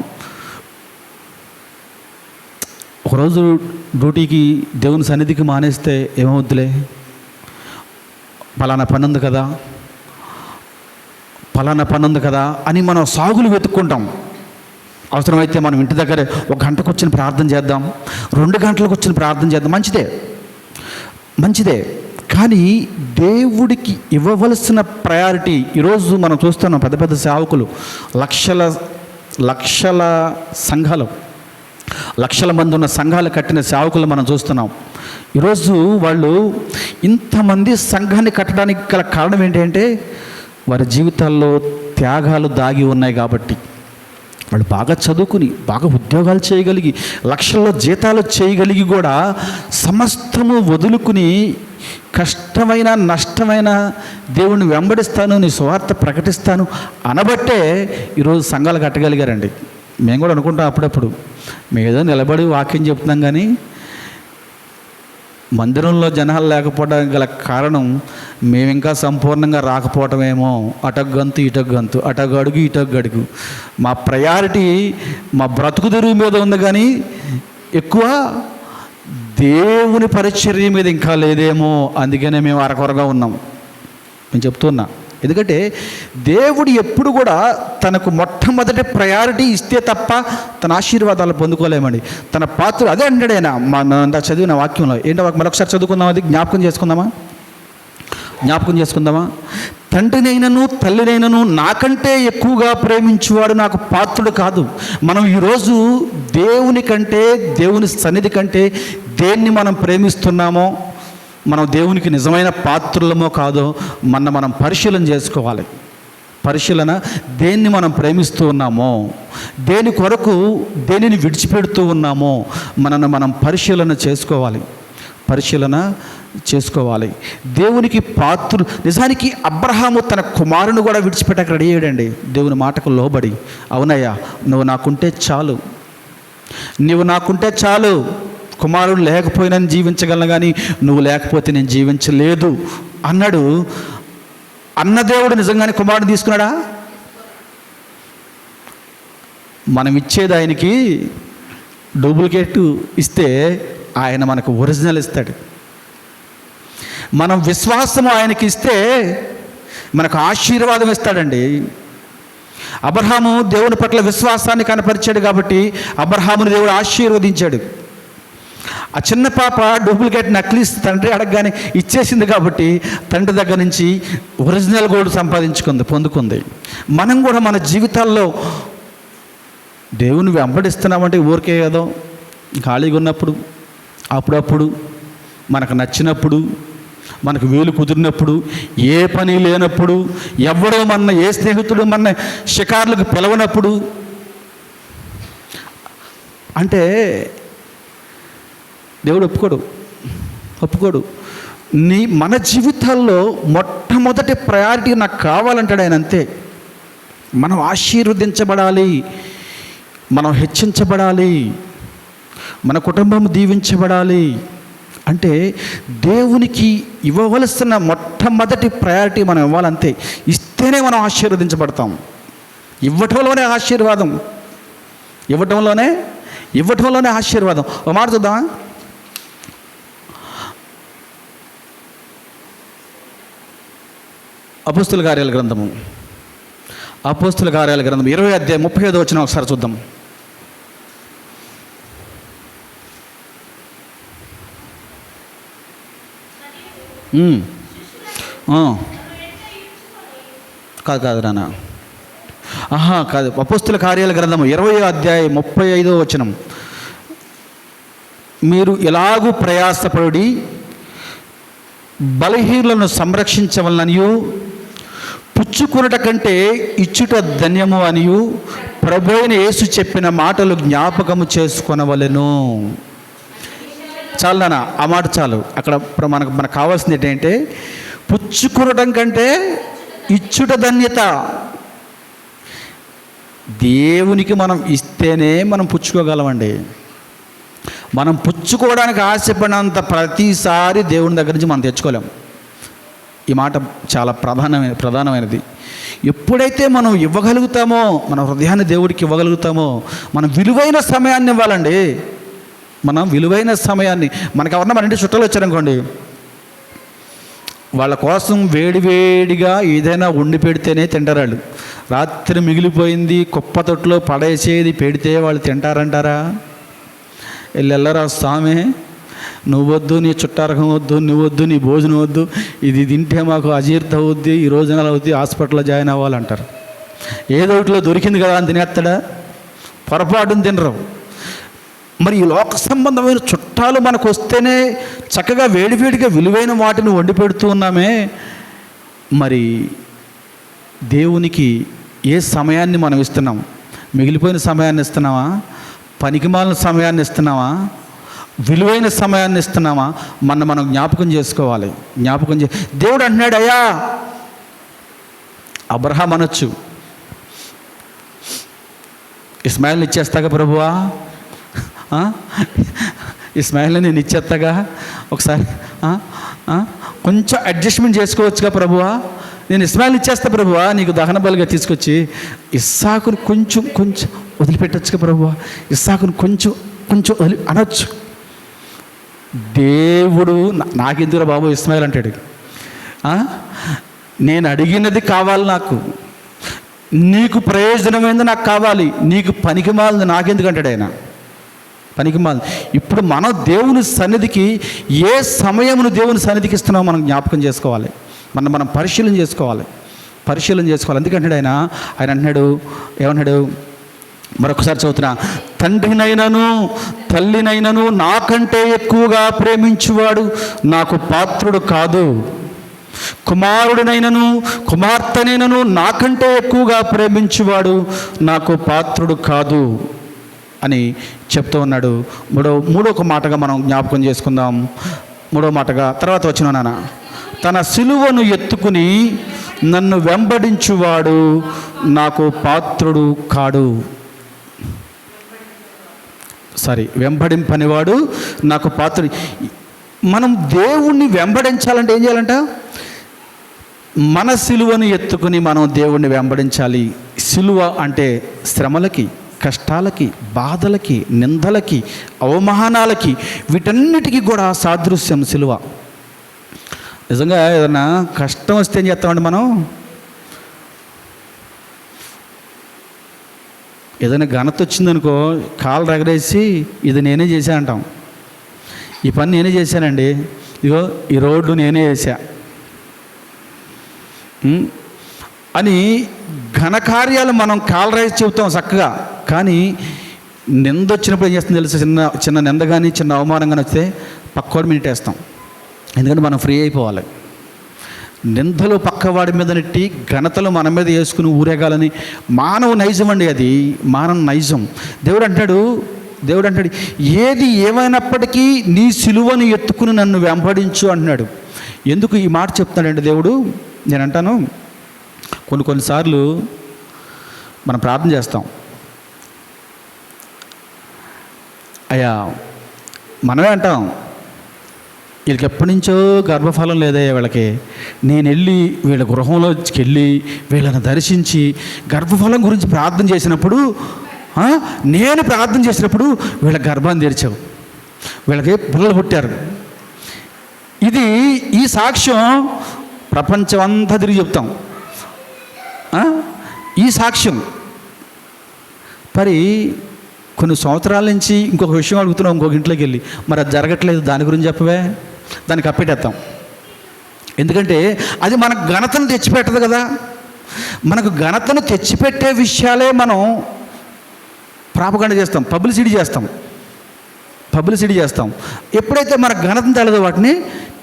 ఒకరోజు డ్యూటీకి దేవుని సన్నిధికి మానేస్తే ఏమవుద్దులే, పలానా పని ఉంది కదా అని మనం సాగులు వెతుక్కుంటాం. అవసరమైతే మనం ఇంటి దగ్గర 1 గంటకు వచ్చిన ప్రార్థన చేద్దాం, 2 గంటలకు వచ్చిన ప్రార్థన చేద్దాం, మంచిదే. కానీ దేవుడికి ఇవ్వవలసిన ప్రయారిటీ ఈరోజు మనం చూస్తున్నాం. పెద్ద పెద్ద సేవకులు, లక్షల సంఘాలు, లక్షల మంది ఉన్న సంఘాలు కట్టిన సేవకులు మనం చూస్తున్నాం. ఈరోజు వాళ్ళు ఇంతమంది సంఘాన్ని కట్టడానికి గల కారణం ఏంటంటే వారి జీవితాల్లో త్యాగాలు దాగి ఉన్నాయి కాబట్టి. వాళ్ళు బాగా చదువుకుని, బాగా ఉద్యోగాలు చేయగలిగి, లక్షల్లో జీతాలు చేయగలిగి కూడా సమస్తము వదులుకుని కష్టమైన నష్టమైన దేవుణ్ణి వెంబడిస్తాను, నీ సువార్త ప్రకటిస్తాను అనబట్టే ఈరోజు సంఘాలు కట్టగలిగారండి. మేము కూడా అనుకుంటాం అప్పుడప్పుడు, మేము ఏదో నిలబడి వాక్యం చెప్తున్నాం కానీ మందిరంలో జనాలు లేకపోవడానికి గల కారణం మేము ఇంకా సంపూర్ణంగా రాకపోవటమేమో. అటొక గంతు ఇటొక గంతు, అటొక అడుగు ఇటొక అడుగు. మా ప్రయారిటీ మా బ్రతుకు తెరువు మీద ఉంది కానీ ఎక్కువ దేవుని పరిచర్య మీద ఇంకా లేదేమో. అందుకనే మేము అరకొరగా ఉన్నాం. నేను చెప్తున్నా, ఎందుకంటే దేవుడు ఎప్పుడు కూడా తనకు మొట్టమొదటి ప్రయారిటీ ఇస్తే తప్ప తన ఆశీర్వాదాలు పొందుకోలేమండి. తన పాత్ర అదే అంటాడు ఆయన. అంతా చదివిన వాక్యంలో ఏంటో మరొకసారి చదువుకుందాం, అది జ్ఞాపకం చేసుకుందామా. తండ్రినైనను తల్లినైనను నాకంటే ఎక్కువగా ప్రేమించువాడు నాకు పాత్రుడు కాదు. మనం ఈరోజు దేవుని కంటే, దేవుని సన్నిధి కంటే దేన్ని మనం ప్రేమిస్తున్నామో మనం దేవునికి నిజమైన పాత్రులమో కాదో మనం పరిశీలన చేసుకోవాలి. పరిశీలన, దేన్ని మనం ప్రేమిస్తూ ఉన్నామో, దేని కొరకు దేనిని విడిచిపెడుతూ ఉన్నామో మనం పరిశీలన చేసుకోవాలి. దేవునికి పాత్రులు. నిజానికి అబ్రహాము తన కుమారుని కూడా విడిచిపెట్టక రెడీ అయ్యాడండి, దేవుని మాటకు లోబడి. అవునయ్యా, నువ్వు నాకుంటే చాలు, కుమారుడు లేకపోయినా జీవించగలను, కానీ నువ్వు లేకపోతే నేను జీవించలేదు అన్నాడు. అన్న దేవుడు నిజంగానే కుమారుడు తీసుకున్నాడా? మనం ఇచ్చేది ఆయనకి డూప్లికేట్ ఇస్తే ఆయన మనకు ఒరిజినల్ ఇస్తాడు. మనం విశ్వాసము ఆయనకి ఇస్తే మనకు ఆశీర్వాదం ఇస్తాడండి. అబ్రహాము దేవుని పట్ల విశ్వాసాన్ని కనపరిచాడు కాబట్టి అబ్రహాముని దేవుడు ఆశీర్వదించాడు. ఆ చిన్న పాప డూప్లికేట్ నక్లీస్ తండ్రి అడగగానే ఇచ్చేసింది కాబట్టి తండ్రి దగ్గర నుంచి ఒరిజినల్ గోల్డ్ పొందుకుంది. మనం కూడా మన జీవితాల్లో దేవుని వెంబడిస్తున్నామంటే ఊరికే ఏదో ఖాళీగా ఉన్నప్పుడు, అప్పుడప్పుడు మనకు నచ్చినప్పుడు, మనకు వీలు కుదిరినప్పుడు, ఏ పని లేనప్పుడు, ఎవడో ఏ స్నేహితుడు షికార్లకు పిలవనప్పుడు, అంటే దేవుడు ఒప్పుకోడు. మన జీవితాల్లో మొట్టమొదటి ప్రయారిటీ నాకు కావాలంటాడు ఆయన. అంతే. మనం ఆశీర్వదించబడాలి, మనం హెచ్చించబడాలి, మన కుటుంబం దీవించబడాలి అంటే దేవునికి ఇవ్వవలసిన మొట్టమొదటి ప్రయారిటీ మనం ఇవ్వాలంతే. ఇస్తేనే మనం ఆశీర్వదించబడతాం. ఇవ్వటంలోనే ఆశీర్వాదం. ఒక మాట చూద్దామా? అపోస్తుల కార్యాల గ్రంథం 20వ అధ్యాయం 35వ వచనం ఒకసారి చూద్దాం. కాదు నాన్న, కాదు. అపోస్తుల కార్యాల గ్రంథము 20వ అధ్యాయం 35వ వచనం. మీరు ఎలాగూ ప్రయాసపడి బలహీనులను సంరక్షించవలననియు, పుచ్చుకొనుట కంటే ఇచ్చుట ధన్యము అనియు ప్రభువైన యేసు చెప్పిన మాటలు జ్ఞాపకము చేసుకొనవలెను. చాలు నాన్న, ఆ మాట చాలు. అక్కడ మనకు కావాల్సింది ఏంటంటే పుచ్చుకొనటం కంటే ఇచ్చుట ధన్యత. దేవునికి మనం ఇస్తేనే మనం పుచ్చుకోగలమండి. మనం పుచ్చుకోవడానికి ఆశపడినంత ప్రతిసారి దేవుని దగ్గర నుంచి మనం తెచ్చుకోలేం. ఈ మాట చాలా ప్రధానమైనది. ఎప్పుడైతే మనం ఇవ్వగలుగుతామో, మన హృదయాన్ని దేవుడికి ఇవ్వగలుగుతామో, మనం విలువైన సమయాన్ని ఇవ్వాలండి. మనకు ఎవరన్నా మన ఇంటి చుట్టాలు వచ్చారనుకోండి, వాళ్ళ కోసం వేడివేడిగా ఏదైనా వండి పెడితేనే తింటారు వాళ్ళు. రాత్రి మిగిలిపోయింది కుప్ప తొట్టులో పడేసేది పెడితే వాళ్ళు తింటారంటారా? వెళ్ళరా స్వామి, నువ్వు వద్దు, నీ చుట్టారకం వద్దు, నువ్వు వద్దు, నీ భోజనం వద్దు, ఇది తింటే మాకు అజీర్తి అవుద్ది, ఈ రోజునాలు అవుద్ది, హాస్పిటల్లో జాయిన్ అవ్వాలంటారు. ఏదో ఒకటిలో దొరికింది కదా అని తినేస్తాడా? పొరపాటును తినరు. మరి ఈ లోక సంబంధమైన చుట్టాలు మనకు వస్తేనే చక్కగా వేడివేడిగా విలువైన వాటిని వండి పెడుతూ ఉన్నామే. మరి దేవునికి ఏ సమయాన్ని మనం ఇస్తున్నాం? మిగిలిపోయిన సమయాన్ని ఇస్తున్నావా? పనికిమాలిన సమయాన్ని ఇస్తున్నావా? విలువైన సమయాన్ని ఇస్తున్నామా? మనం జ్ఞాపకం చేసుకోవాలి. దేవుడు అంటున్నాడు, అయ్యా అబ్రహాం అనొచ్చు, ఇస్మాయిల్ని ఇచ్చేస్తాగా ప్రభువా, ఇస్మాయిల్ని నేను ఇచ్చేస్తాగా, ఒకసారి కొంచెం అడ్జస్ట్మెంట్ చేసుకోవచ్చుగా ప్రభువా, నేను ఇస్మాయిల్ని ఇచ్చేస్తా ప్రభువా, నీకు దహన బలిగా తీసుకొచ్చి ఇస్సాకును కొంచెం వదిలిపెట్టచ్చుగా ప్రభువా, ఇస్సాకును కొంచెం అనొచ్చు. దేవుడు నాకెందుకురా బాబు ఇస్మాయిల్ అంటాడు. నేను అడిగినది కావాలి, నీకు ప్రయోజనమైంది నాకు కావాలి, నీకు పనికిమాలింది నాకెందుకు అంటాడు ఆయన. పనికిమాలింది. ఇప్పుడు మనం దేవుని సన్నిధికి ఏ సమయమును దేవుని సన్నిధికి ఇస్తున్నామో మనం జ్ఞాపకం చేసుకోవాలి. మనం పరిశీలన చేసుకోవాలి. ఎందుకంటాడు ఆయన అంటున్నాడు, ఏమన్నాడు మరొకసారి చదువుతున్నా, తండ్రినైనను తల్లినైనను నాకంటే ఎక్కువగా ప్రేమించువాడు నాకు పాత్రుడు కాదు. కుమారుడినైనను కుమార్తెనైనను నాకంటే ఎక్కువగా ప్రేమించువాడు నాకు పాత్రుడు కాదు అని చెప్తూ ఉన్నాడు. మూడో మాటగా మనం జ్ఞాపకం చేసుకుందాం. మూడో మాటగా తర్వాత వచ్చిన నాన్న, తన సిలువను ఎత్తుకుని నన్ను వెంబడించువాడు నాకు పాత్రుడు కాడు. వెంబడింపనివాడు నాకు పాత్రుడు. మనం దేవుణ్ణి వెంబడించాలంటే ఏం చేయాలంట? మన సిలువను ఎత్తుకుని మనం దేవుణ్ణి వెంబడించాలి. సిలువ అంటే శ్రమలకి, కష్టాలకి, బాధలకి, నిందలకి, అవమానాలకి, వీటన్నిటికీ కూడా సాదృశ్యం సిలువ. నిజంగా ఏదైనా కష్టం వస్తే ఏం చేస్తామండి మనం? ఏదైనా ఘనత వచ్చిందనుకో కాలు రగరేసి ఇది నేనే చేశా అంటాం. ఈ పని నేనే చేశానండి, ఇగో ఈ రోడ్డు నేనే చేశా అని ఘనకార్యాలు మనం కాలు రైసి చెబుతాం చక్కగా. కానీ నింద వచ్చినప్పుడు ఏం చేస్తుంది తెలుసు? చిన్న నింద కానీ చిన్న అవమానం కానీ వస్తే పక్కోడి మినిటేస్తాం. ఎందుకంటే మనం ఫ్రీ అయిపోవాలి. నిందలు పక్కవాడి మీద నెట్టి ఘనతలు మన మీద వేసుకుని ఊరేగాలని మానవ నైజం అండి, అది మానవ నైజం. దేవుడు అంటాడు ఏది ఏమైనప్పటికీ నీ సిలువను ఎత్తుకుని నన్ను వెంబడించు అంటున్నాడు. ఎందుకు ఈ మాట చెప్తున్నాడంటే దేవుడు, నేను అంటాను, కొన్నిసార్లు మనం ప్రార్థన చేస్తాం, అయ్యా మనమే అంటాం, వీళ్ళకి ఎప్పటి నుంచో గర్భఫలం లేదయ్యా వీళ్ళకి, నేను వెళ్ళి వీళ్ళ గృహంలోకి వెళ్ళి వీళ్ళని దర్శించి గర్భఫలం గురించి ప్రార్థన చేసినప్పుడు, నేను ప్రార్థన చేసినప్పుడు వీళ్ళ గర్భాన్ని తెరిచావు, వీళ్ళకి పిల్లలు పుట్టారు. ఈ సాక్ష్యం ప్రపంచం అంతా తిరిగి చెప్తాం. ఈ సాక్ష్యం మరి కొన్ని సంవత్సరాల నుంచి ఇంకొక విషయం అడుగుతున్నాం ఇంకొక ఇంట్లోకి వెళ్ళి, మరి అది జరగట్లేదు, దాని గురించి చెప్పవే, దానికి అప్పేటేస్తాం. ఎందుకంటే అది మనకు ఘనతను తెచ్చిపెట్టదు కదా. మనకు ఘనతను తెచ్చిపెట్టే విషయాలే మనం ప్రాపగండ చేస్తాం, పబ్లిసిటీ చేస్తాం. ఎప్పుడైతే మనకు ఘనతను తెలదో వాటిని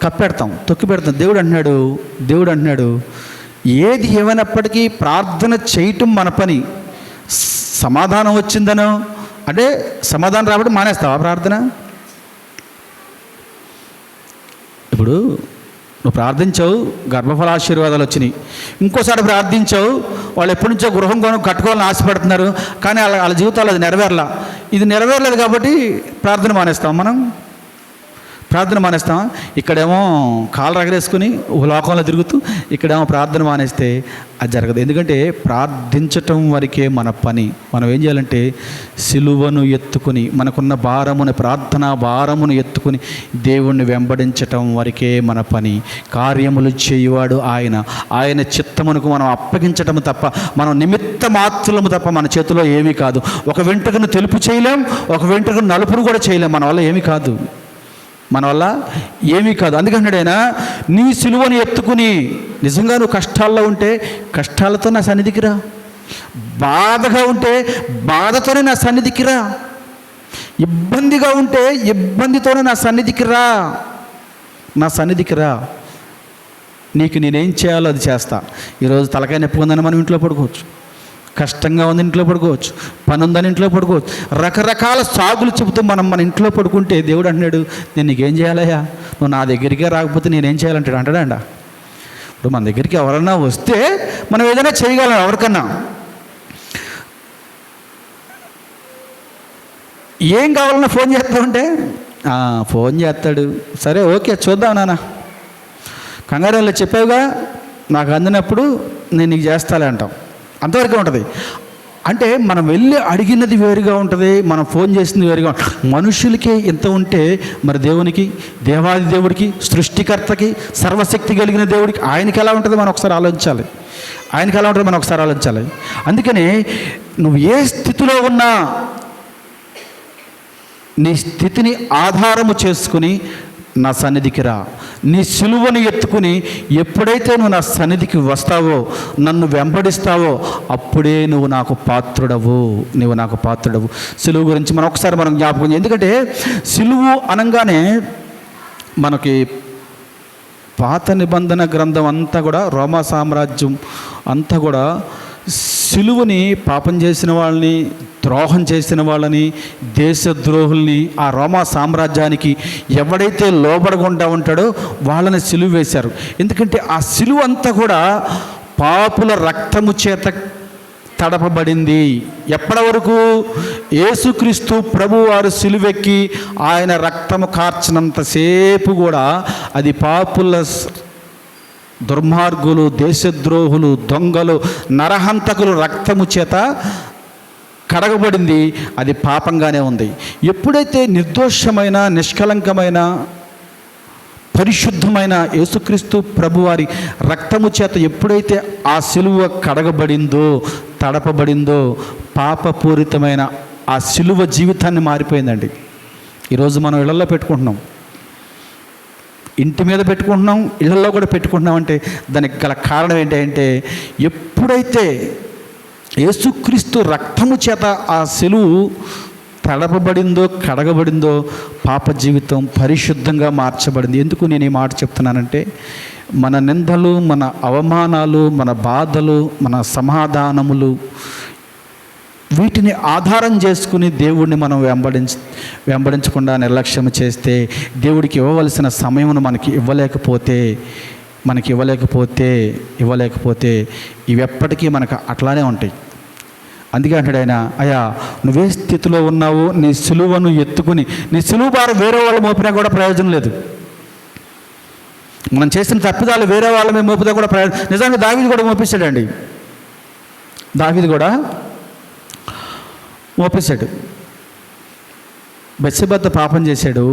కప్పెడతాం, తొక్కి పెడతాం. దేవుడు అంటున్నాడు ఏది ఏమైనప్పటికీ ప్రార్థన చేయటం మన పని. సమాధానం వచ్చిందనో అంటే సమాధానం రాబట్టి మానేస్తావా ప్రార్థన? ఇప్పుడు నువ్వు ప్రార్థించావు, గర్భఫల ఆశీర్వాదాలు వచ్చినాయి. ఇంకోసారి ప్రార్థించావు, వాళ్ళు ఎప్పటి నుంచో గృహం కట్టుకోవాలని ఆశపడుతున్నారు, కానీ వాళ్ళ జీవితాలు అది ఇది నెరవేరలేదు కాబట్టి ప్రార్థన మానేస్తాం. ఇక్కడేమో కాలు రగరేసుకుని లోకంలో తిరుగుతూ ఇక్కడేమో ప్రార్థన మానేస్తే అది జరగదు. ఎందుకంటే ప్రార్థించటం వరకే మన పని. మనం ఏం చేయాలంటే సిలువను ఎత్తుకుని, మనకున్న ప్రార్థనా భారమును ఎత్తుకుని దేవుణ్ణి వెంబడించటం వరకే మన పని. కార్యములు చేయువాడు ఆయన చిత్తమునకు మనం అప్పగించటము తప్ప, మనం నిమిత్త మాత్రము తప్ప మన చేతిలో ఏమీ కాదు. ఒక వెంట్రుకను తెలుపు చేయలేం, ఒక వెంట్రుకను నలుపును కూడా చేయలేం. మన వల్ల ఏమీ కాదు. అందుకంటే ఆయన నీ సిలువను ఎత్తుకుని, నిజంగా నువ్వు కష్టాల్లో ఉంటే కష్టాలతో నా సన్నిధికి రా, బాధగా ఉంటే బాధతోనే నా సన్నిధికి రా, ఇబ్బందిగా ఉంటే ఇబ్బందితోనే నా సన్నిధికి రా. నీకు నేనేం చేయాలో అది చేస్తా. ఈరోజు తలకాయ నొప్పి ఉందని మనం ఇంట్లో పడుకోవచ్చు, కష్టంగా ఉంది ఇంట్లో పడుకోవచ్చు, పని ఉందని ఇంట్లో పడుకోవచ్చు, రకరకాల సాగులు చెబుతూ మన ఇంట్లో పడుకుంటే దేవుడు అంటున్నాడు, నేను నీకేం చేయాలయ్యా, నువ్వు నా దగ్గరికే రాకపోతే నేనేం చేయాలంటాడా? ఇప్పుడు మన దగ్గరికి ఎవరన్నా వస్తే మనం ఏదైనా చేయగలం. ఎవరికన్నా ఏం కావాలన్నా ఫోన్ చేస్తామంటే ఫోన్ చేస్తాడు, సరే ఓకే చూద్దాం నాన్న, కంగారులో చెప్పావుగా, నాకు అందినప్పుడు నేను నీకు చేస్తాలే అంటాం. అంతవరకే ఉంటుంది. అంటే మనం వెళ్ళి అడిగినది వేరుగా ఉంటుంది, మనం ఫోన్ చేసింది వేరుగా ఉంటుంది. మనుషులకి ఎంత ఉంటే మరి దేవునికి, దేవాది దేవుడికి, సృష్టికర్తకి, సర్వశక్తి కలిగిన దేవుడికి ఆయనకి ఎలా ఉంటుందో మనం ఒకసారి ఆలోచించాలి. అందుకని నువ్వు ఏ స్థితిలో ఉన్నా నీ స్థితిని ఆధారము చేసుకుని నా సన్నిధికి రా. నీ సిలువను ఎత్తుకుని ఎప్పుడైతే నువ్వు నా సన్నిధికి వస్తావో, నన్ను వెంబడిస్తావో, అప్పుడే నువ్వు నాకు పాత్రుడవు. సిలువు గురించి మనం ఒకసారి జ్ఞాపకం. ఎందుకంటే సిలువు అనగానే మనకి పాత నిబంధన గ్రంథం అంతా కూడా, రోమా సామ్రాజ్యం అంతా కూడా సిలువని పాపం చేసిన వాళ్ళని, ద్రోహం చేసిన వాళ్ళని, దేశద్రోహుల్ని ఆ రోమా సామ్రాజ్యానికి ఎవడైతే లోబడకుండా ఉంటాడో వాళ్ళని సిలువ వేశారు. ఎందుకంటే ఆ సిలువ అంతా కూడా పాపుల రక్తము చేత తడపబడింది. ఎప్పటి వరకు? యేసుక్రీస్తు ప్రభువారు సిలువెక్కి ఆయన రక్తము కార్చినంతసేపు కూడా అది పాపుల, దుర్మార్గులు, దేశద్రోహులు, దొంగలు, నరహంతకులు రక్తము చేత కడగబడింది. అది పాపంగానే ఉంది. ఎప్పుడైతే నిర్దోషమైన, నిష్కలంకమైన, పరిశుద్ధమైన యేసుక్రీస్తు ప్రభువారి రక్తము చేత ఎప్పుడైతే ఆ సిలువ కడగబడిందో, తడపబడిందో, పాపపూరితమైన ఆ సిలువ జీవితాన్ని మారిపోయిందండి. ఈరోజు మనం ఇళ్లలో పెట్టుకుంటున్నాం, ఇంటి మీద పెట్టుకుంటున్నాం, ఇళ్లలో కూడా పెట్టుకుంటున్నాం. అంటే దానికి గల కారణం ఏంటంటే, ఎప్పుడైతే యేసుక్రీస్తు రక్తము చేత ఆ సిలువు తడపబడిందో, కడగబడిందో, పాప జీవితం పరిశుద్ధంగా మార్చబడింది. ఎందుకు నేను ఈ మాట చెప్తున్నానంటే, మన నిందలు, మన అవమానాలు, మన బాధలు, మన సమాధానములు, వీటిని ఆధారం చేసుకుని దేవుడిని మనం వెంబడించకుండా నిర్లక్ష్యం చేస్తే, దేవుడికి ఇవ్వవలసిన సమయమును మనకి ఇవ్వలేకపోతే ఇవి ఎప్పటికీ మనకు అట్లానే ఉంటాయి. అందుకే అంటాడు ఆయన, అయ్యా నువ్వే స్థితిలో ఉన్నావు, నీ సిలువను ఎత్తుకుని, నీ సిలువ భారం వేరే వాళ్ళు మోపినా కూడా ప్రయోజనం లేదు. మనం చేసిన తప్పిదాలు వేరే వాళ్ళ మీద మోపినా కూడా ప్రయోజనం. నిజానికి దావీదు కూడా మోపించాడండి. దావీదు కూడా మోపేశాడు. బెత్షెబతో పాపం చేశాడు.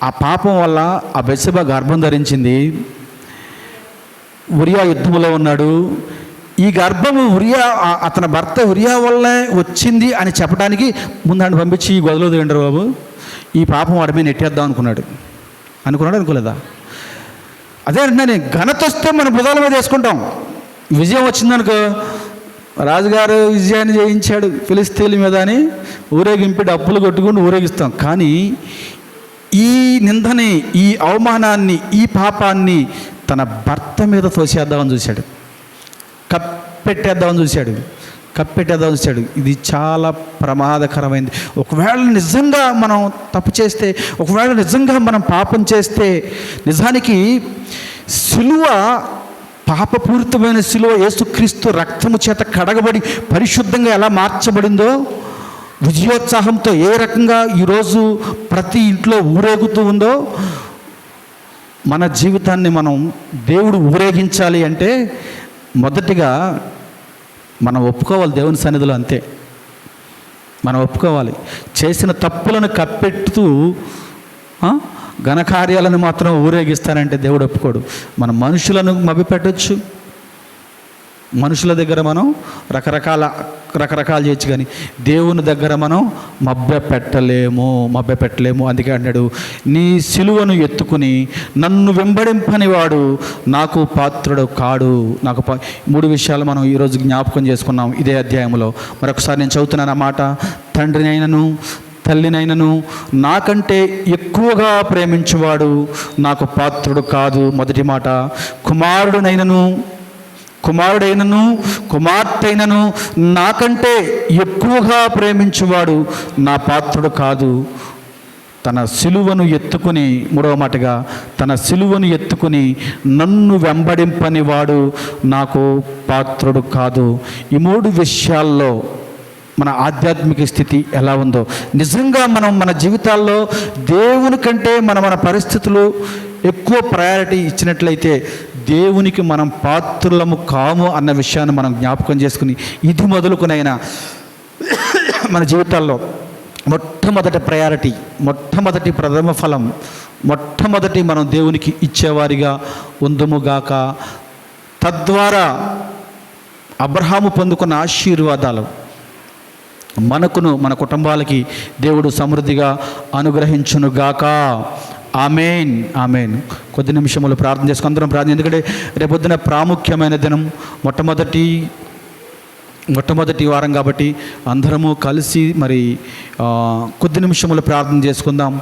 ఆ పాపం వల్ల ఆ బెత్షెబ గర్భం ధరించింది. ఉరియా యుద్ధంలో ఉన్నాడు. ఈ గర్భము అతని భర్త ఉరియా వల్లే వచ్చింది అని చెప్పడానికి ముందాన్ని పంపించి, ఈ గొడవలో తింటారు బాబు, ఈ పాపం వాడి మీద నెట్టేద్దాం అనుకోలేదా? అదే అంటే నేను ఘనత వస్తే మన బుధాల మీద వేసుకుంటాం. విజయం వచ్చిందనుకో, రాజుగారు విజయాన్ని జయించాడు ఫిలిస్తీన్ల మీద అని ఊరేగింపి డప్పులు కొట్టుకుని ఊరేగిస్తాం. కానీ ఈ నిందని, ఈ అవమానాన్ని, ఈ పాపాన్ని తన భర్త మీద తోసేద్దామని చూశాడు, కప్పెట్టేద్దామని చూశాడు. ఇది చాలా ప్రమాదకరమైంది. ఒకవేళ నిజంగా మనం తప్పు చేస్తే, ఒకవేళ నిజంగా మనం పాపం చేస్తే, నిజానికి సిలువ, పాపపూరితమైన సిలువ యేసుక్రీస్తు రక్తము చేత కడగబడి పరిశుద్ధంగా ఎలా మార్చబడిందో, విజయోత్సాహంతో ఏ రకంగా ఈరోజు ప్రతి ఇంట్లో ఊరేగుతూ ఉందో, మన జీవితాన్ని మనం దేవుడు ఊరేగించాలి అంటే మొదటిగా మనం ఒప్పుకోవాలి దేవుని సన్నిధిలో. అంతే, మనం ఒప్పుకోవాలి. చేసిన తప్పులను కప్పెట్టుతూ ఘనకార్యాలను మాత్రం ఊరేగిస్తానంటే దేవుడు ఒప్పుకోడు. మన మనుషులను మభ్యపెట్టచ్చు, మనుషుల దగ్గర మనం రకరకాలు చేయొచ్చు, కానీ దేవుని దగ్గర మనం మభ్యపెట్టలేము. అందుకే అంటాడు, నీ సిలువను ఎత్తుకుని నన్ను వెంబడింపని వాడు నాకు పాత్రుడు కాడు. మూడు విషయాలు మనం ఈరోజు జ్ఞాపకం చేసుకున్నాం ఇదే అధ్యాయంలో. మరొకసారి నేను చదువుతున్నాను ఆ మాట. తండ్రినైనను తల్లినైనను నాకంటే ఎక్కువగా ప్రేమించువాడు నాకు పాత్రుడు కాదు. మొదటి మాట. కుమారుడైనను కుమార్తెనను నాకంటే ఎక్కువగా ప్రేమించువాడు నా పాత్రుడు కాదు. తన సిలువను ఎత్తుకుని, మూడవ మాటగా, తన సిలువను ఎత్తుకుని నన్ను వెంబడింపని వాడు నాకు పాత్రుడు కాదు. ఈ మూడు విషయాల్లో మన ఆధ్యాత్మిక స్థితి ఎలా ఉందో, నిజంగా మనం మన జీవితాల్లో దేవుని కంటే మన పరిస్థితులు ఎక్కువ ప్రయారిటీ ఇచ్చినట్లయితే దేవునికి మనం పాత్రులము కాము అన్న విషయాన్ని మనం జ్ఞాపకం చేసుకుని, ఇది మొదలుకునైనా మన జీవితాల్లో మొట్టమొదటి ప్రయారిటీ, మొట్టమొదటి ప్రథమ ఫలం, మొట్టమొదటి మనం దేవునికి ఇచ్చేవారిగా ఉందుముగాక. తద్వారా అబ్రహాము పొందుకున్న ఆశీర్వాదాలు మనకును మన కుటుంబాలకి దేవుడు సమృద్ధిగా అనుగ్రహించునుగాక. Amen, amen. కొద్ది నిమిషములు ప్రార్థన చేసుకుని అందరం ప్రార్థన, ఎందుకంటే రేపొద్దున ప్రాముఖ్యమైన దినం, మొట్టమొదటి వారం కాబట్టి అందరము కలిసి మరి కొద్ది నిమిషములు ప్రార్థన చేసుకుందాం.